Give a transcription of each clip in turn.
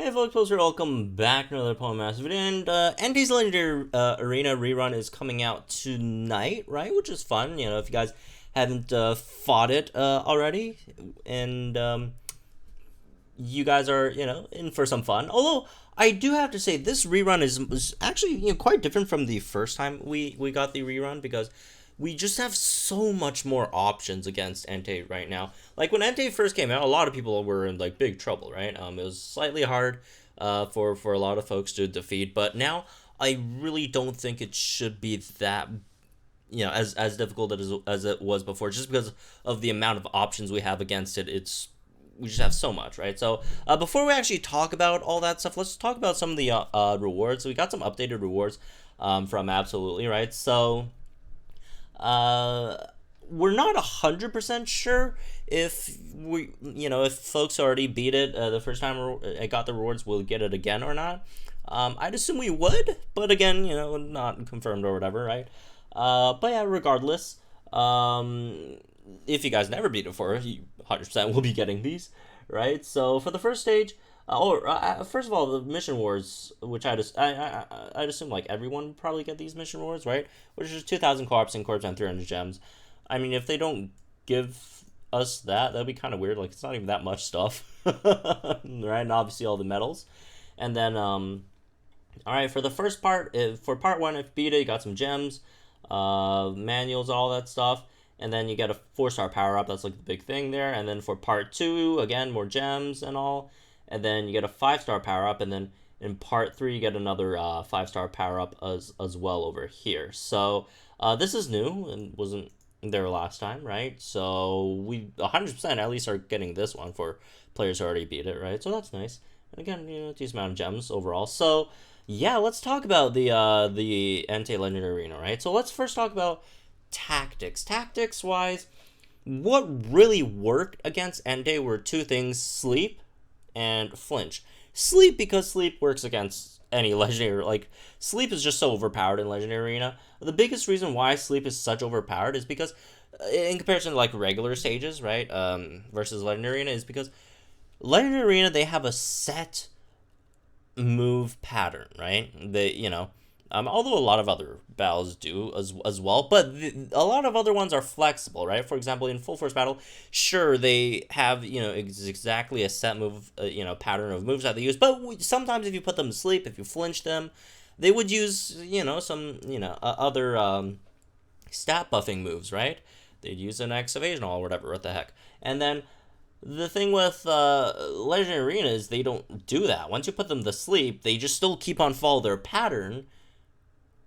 Hey folks, welcome back to another Poem Master video, and Entei's Legendary Arena Rerun is coming out tonight, right? Which is fun, you know, if you guys haven't fought it already, and you guys are, you know, in for some fun. Although, I do have to say, this rerun is actually, you know, quite different from the first time we got the rerun, because we just have so much more options against Entei right now. Like when Entei first came out, a lot of people were in like big trouble, right? It was slightly hard for a lot of folks to defeat, but now I really don't think it should be that, you know, as difficult as it was before, just because of the amount of options we have against it. We just have so much, right? So before we actually talk about all that stuff, let's talk about some of the rewards. So we got some updated rewards from Absolutely, right? So uh, we're not 100% sure if if folks already beat it the first time I got the rewards, will get it again or not. I'd assume we would, but again, you know, not confirmed or whatever, right? But yeah, regardless, if you guys never beat it before, you 100% will be getting these, right? So for the first stage, first of all, the mission wars, which I'd assume like everyone would probably get these mission wars, right? Which is 2,000 corpse and 300 gems. I mean, if they don't give us that, that'd be kind of weird. Like, it's not even that much stuff, right? And obviously all the medals, and then all right, for the first part, for part one, if you beat it, you got some gems, manuals, all that stuff, and then you get a 4-star power up. That's like the big thing there. And then for part two, again, more gems and all, and then you get a 5-star power up, and then in part three, you get another 5-star power up as well over here. So this is new and wasn't there last time, right? So we 100% at least are getting this one for players who already beat it, right? So that's nice. And again, you know, decent amount of gems overall. So yeah, let's talk about the Entei Legendary Arena, right? So let's first talk about tactics. Tactics wise, what really worked against Entei were two things: sleep and flinch. Sleep, because sleep works against any legendary. Like, sleep is just so overpowered in Legendary Arena. The biggest reason why sleep is such overpowered is because, in comparison to like regular stages, right, versus Legendary Arena, is because Legendary Arena, they have a set move pattern, right? They, you know, although a lot of other battles do as well, but a lot of other ones are flexible, right? For example, in Full Force Battle, sure, they have, you know, exactly a set move, pattern of moves that they use, but sometimes if you put them to sleep, if you flinch them, they would use, you know, some, other stat buffing moves, right? They'd use an X evasion or whatever, what the heck. And then the thing with Legendary Arena is they don't do that. Once you put them to sleep, they just still keep on follow their pattern,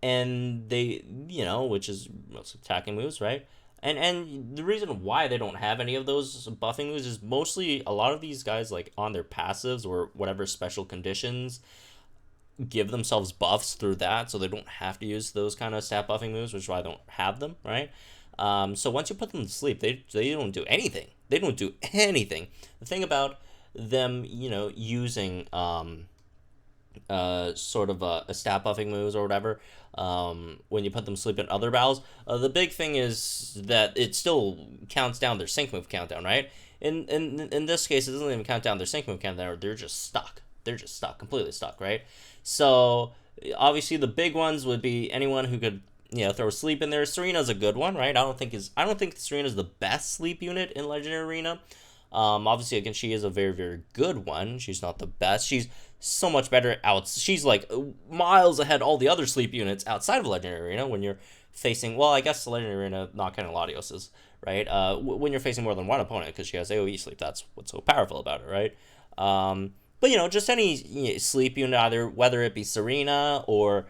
and they, you know, which is most attacking moves, right? And the reason why they don't have any of those buffing moves is mostly a lot of these guys, like on their passives or whatever special conditions, give themselves buffs through that, so they don't have to use those kind of stat buffing moves, which is why I don't have them, right? So once you put them to sleep, they don't do anything. They don't do anything. The thing about them, you know, using sort of a stat buffing moves or whatever, when you put them to sleep in other battles, the big thing is that it still counts down their sync move countdown, right? In this case, it doesn't even count down their sync move countdown. They're just stuck. They're just stuck, completely stuck, right? So obviously the big ones would be anyone who could, you know, throw sleep in there. Serena's a good one, right? I don't think Serena's the best sleep unit in Legendary Arena. Obviously, again, she is a very, very good one. She's not the best. She's so much better out. She's like miles ahead all the other sleep units outside of Legendary Arena when you're facing, well, I guess Legendary Arena, not counting Latios's, right? When you're facing more than one opponent, because she has AoE sleep. That's what's so powerful about it, right? But, you know, just any, you know, sleep unit, either whether it be Serena or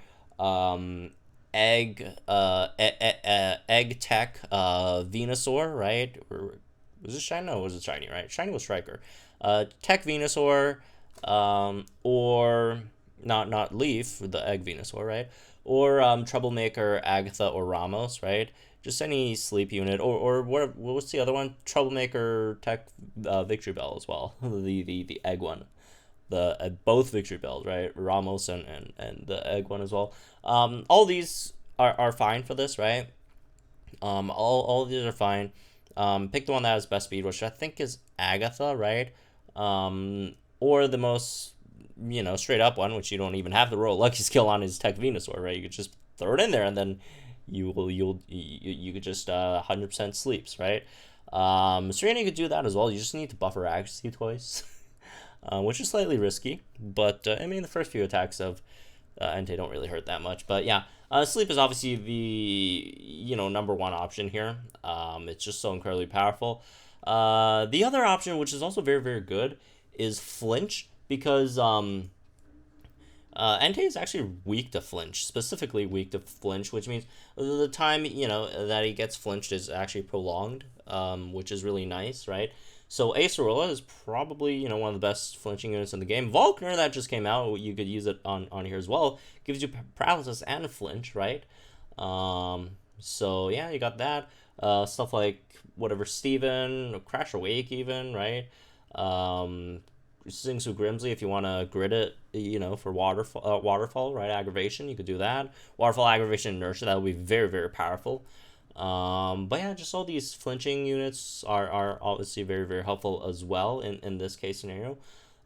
Egg Egg Tech Venusaur, right? Or was it shiny? No, was it shiny, right? Shiny was Striker. Tech Venusaur, or not Leaf, the Egg Venusaur, right? Or Troublemaker, Agatha, or Ramos, right? Just any sleep unit, or what was the other one? Troublemaker, Tech, Victory Bell as well. the egg one, the both Victory Bells, right? Ramos and the egg one as well. All these are fine for this, right? All of these are fine. Pick the one that has best speed, which I think is Agatha, right? Or the most straight up one, which you don't even have to roll a lucky skill on, is Tech Venusaur, right? You could just throw it in there, and then you could just 100% sleeps, right? Serena could do that as well. You just need to buffer accuracy twice, which is slightly risky. But I mean, the first few attacks of Entei don't really hurt that much. But yeah, sleep is obviously the number one option here. It's just so incredibly powerful. The other option, which is also very very good, is flinch, because Entei is actually weak to flinch, specifically weak to flinch, which means the time that he gets flinched is actually prolonged, which is really nice, right? So Acerola is probably one of the best flinching units in the game. Volkner, that just came out, you could use it on here as well. Gives you paralysis and flinch, right? So yeah, you got that. Stuff like whatever Steven, Crash Awake even, right? Singsu Grimsley, if you want to grid it, for waterfall, right? Aggravation, you could do that. Waterfall, aggravation, inertia, that would be very, very powerful. But yeah, just all these flinching units are obviously very, very helpful as well in this case scenario.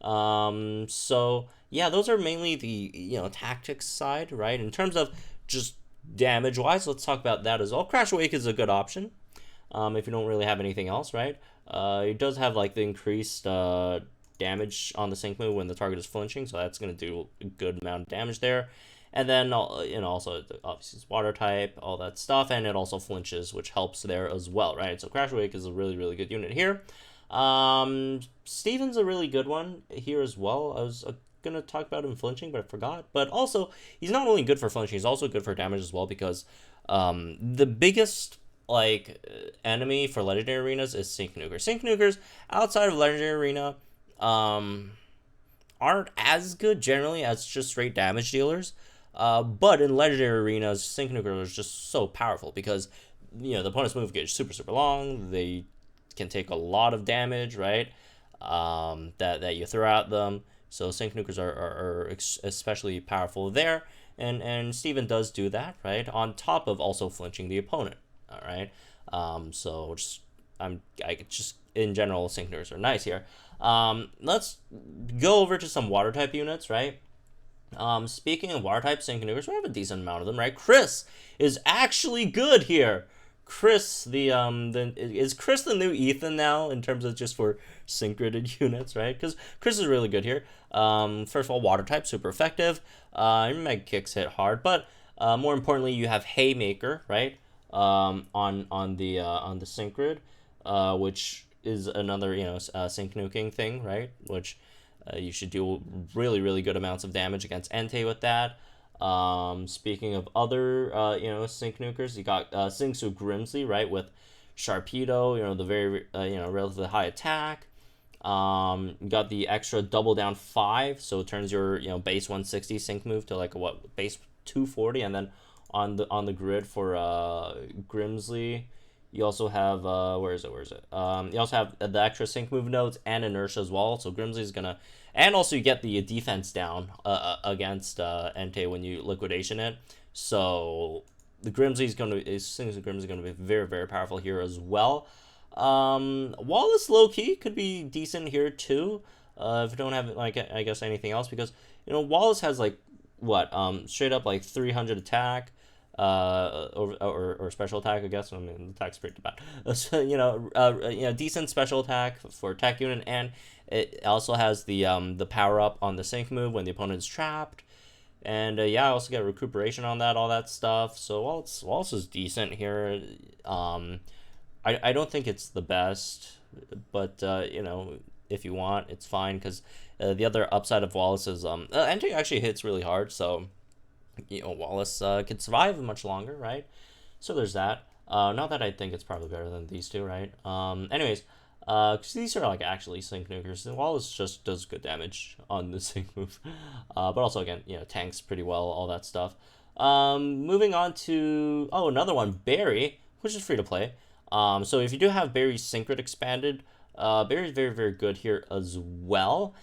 So yeah, those are mainly the tactics side, right? In terms of just damage wise, let's talk about that as well. Crash Awake is a good option if you don't really have anything else, right? It does have like the increased damage on the sync move when the target is flinching, so that's going to do a good amount of damage there. And then also obviously it's water type, all that stuff, and it also flinches, which helps there as well, right? So Crash Awake is a really really good unit here. Steven's a really good one here as well. I was gonna talk about him flinching, but I forgot. But also, he's not only good for flinching, he's also good for damage as well, because the biggest enemy for Legendary Arenas is Sync Nukers. Sync Nukers outside of Legendary Arena aren't as good generally as just straight damage dealers. But in Legendary Arenas, Sync Nukers are just so powerful because the opponent's move gets super super long. They can take a lot of damage, right? That you throw at them. So Sync Nukers are especially powerful there, and Steven does do that, right? On top of also flinching the opponent. All right. So just in general, Sync Nukers are nice here. Let's go over to some water type units, right? Speaking of water type Sync Nukers, we have a decent amount of them, right? Chris is actually good here. Chris, is Chris the new Ethan now in terms of just for sync-gridded units, right? Because Chris is really good here. First of all, water type, super effective. Meg kicks hit hard, but more importantly, you have Haymaker, right? On the sync grid, which is another sync nuking thing, right? Which you should do really really good amounts of damage against Entei with that. Speaking of other sync nukers, you got Singsu Grimsley, right, with Sharpedo, the very relatively high attack. You got the extra double down 5, so it turns your base 160 sync move to like a base 240, and then on the grid for Grimsley, you also have where is it? You also have the extra sync move nodes and inertia as well. So Grimsley's gonna, and also you get the defense down against Entei when you liquidation it. So the Grimsley's gonna be very very powerful here as well. Wallace low key could be decent here too. If you don't have I guess anything else, because Wallace has straight up 300 attack. Or special attack, I guess. I mean, the attack's pretty bad. So, decent special attack for attack unit, and it also has the power up on the sync move when the opponent's trapped, and I also get recuperation on that, all that stuff. So Wallace is decent here. I don't think it's the best, but if you want, it's fine, because the other upside of Wallace is Entei actually hits really hard, so Wallace can survive much longer, right? So there's that. Not that I think it's probably better than these two, right? Anyways, because these are actually sync nukers, and Wallace just does good damage on the sync move. But also again, tanks pretty well, all that stuff. Moving on to another one, Barry, which is free to play. So if you do have Barry's Synchro expanded, Barry's very very good here as well.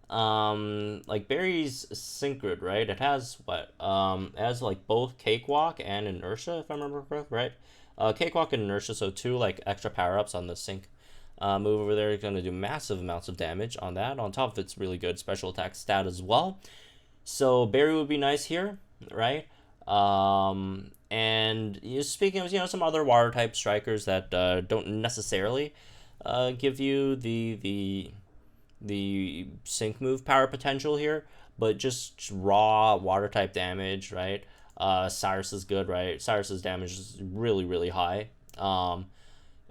Barry's Synchro, right? It has it has both Cakewalk and Inertia, if I remember correctly, right? Cakewalk and Inertia, so two extra power-ups on the sync move over there is going to do massive amounts of damage on that. On top of its really good special attack stat as well. So Berry would be nice here, right? And speaking of, some other water type strikers that don't necessarily give you the sync move power potential here, but just raw water type damage, right? Cyrus is good, right? Cyrus's damage is really, really high.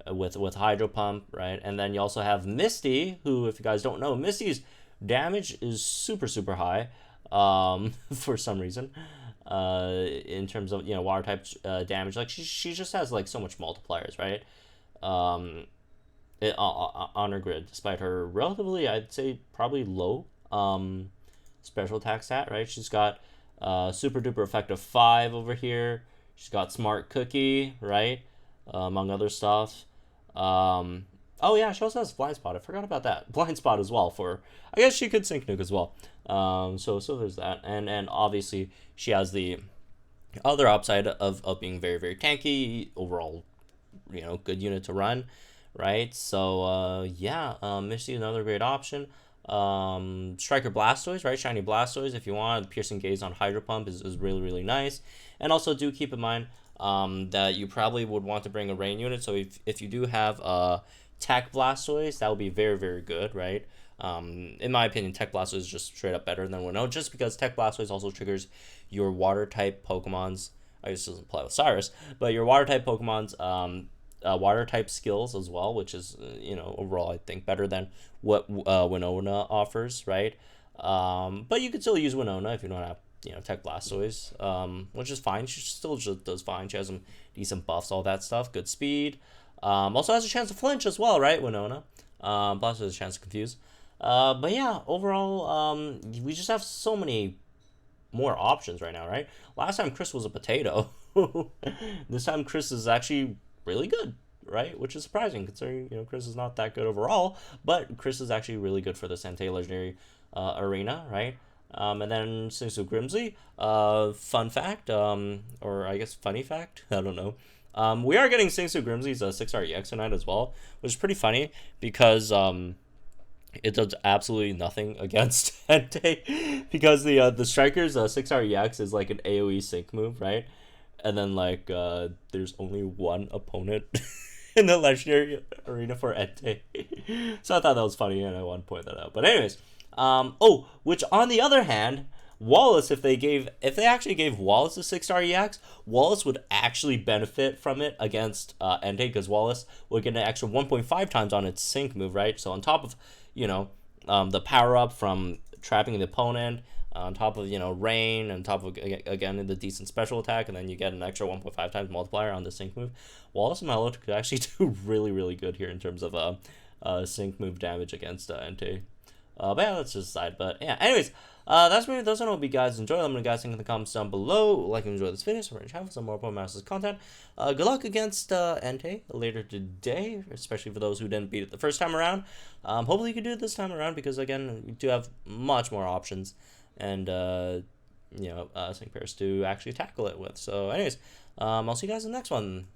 With Hydro Pump, right? And then you also have Misty, who, if you guys don't know, Misty's damage is super, super high, for some reason, in terms of, water type damage. Like, she just has, like, so much multipliers, right? On her grid, despite her relatively, I'd say, probably low, special attack stat, right? She's got, super duper effective 5 over here. She's got Smart Cookie, right? Among other stuff. Oh yeah, she also has Blind Spot. I forgot about that. Blind Spot as well for, I guess she could Sync Nuke as well. So there's that. And obviously she has the other upside of being very, very tanky. Overall, good unit to run, right? So, yeah, Misty, another great option. Striker Blastoise, right? Shiny Blastoise, if you want. Piercing Gaze on Hydro Pump is really, really nice. And also do keep in mind that you probably would want to bring a rain unit. So if you do have Tech Blastoise, that would be very, very good, right? In my opinion, Tech Blastoise is just straight up better than Winona, just because Tech Blastoise also triggers your water type Pokemon's, I guess it doesn't apply with Cyrus, but your water type Pokemon's water type skills as well, which is, overall I think better than what Winona offers, right? But you could still use Winona if you don't have Tech Blastoise, which is fine. She still just does fine. She has some decent buffs, all that stuff. Good speed. Also has a chance to flinch as well, right, Winona? Blastoise has a chance to confuse. But yeah, overall, we just have so many more options right now, right? Last time Chris was a potato. This time Chris is actually really good, right? Which is surprising considering, Chris is not that good overall, but Chris is actually really good for this Entei Legendary Arena, right? And then Singsu Grimsley, fun fact, or I guess funny fact, I don't know. We are getting Singsu Grimsley's 6-star EX tonight as well, which is pretty funny because it does absolutely nothing against Entei, because the Striker's 6-star EX is like an AoE sync move, right? And then like there's only one opponent in the Legendary Arena for Entei. So I thought that was funny and I want to point that out. But anyways, which on the other hand, Wallace, if they actually gave Wallace a 6-star EX, Wallace would actually benefit from it against Entei, because Wallace would get an extra 1.5 times on its sync move, right? So on top of, the power up from trapping the opponent, on top of, rain, on top of, again, the decent special attack, and then you get an extra 1.5 times multiplier on the sync move. Wallace and Mellow could actually do really, really good here in terms of sync move damage against Entei. But yeah, that's just a side. But yeah, anyways, that's me. Those are all. Hope you guys enjoy. Let me know guys think in the comments down below. Like and enjoy this video. So we're gonna have some more Pokemon Masters content. Good luck against Entei later today, especially for those who didn't beat it the first time around. Hopefully you can do it this time around, because again, we do have much more options and sync pairs to actually tackle it with. So anyways, I'll see you guys in the next one.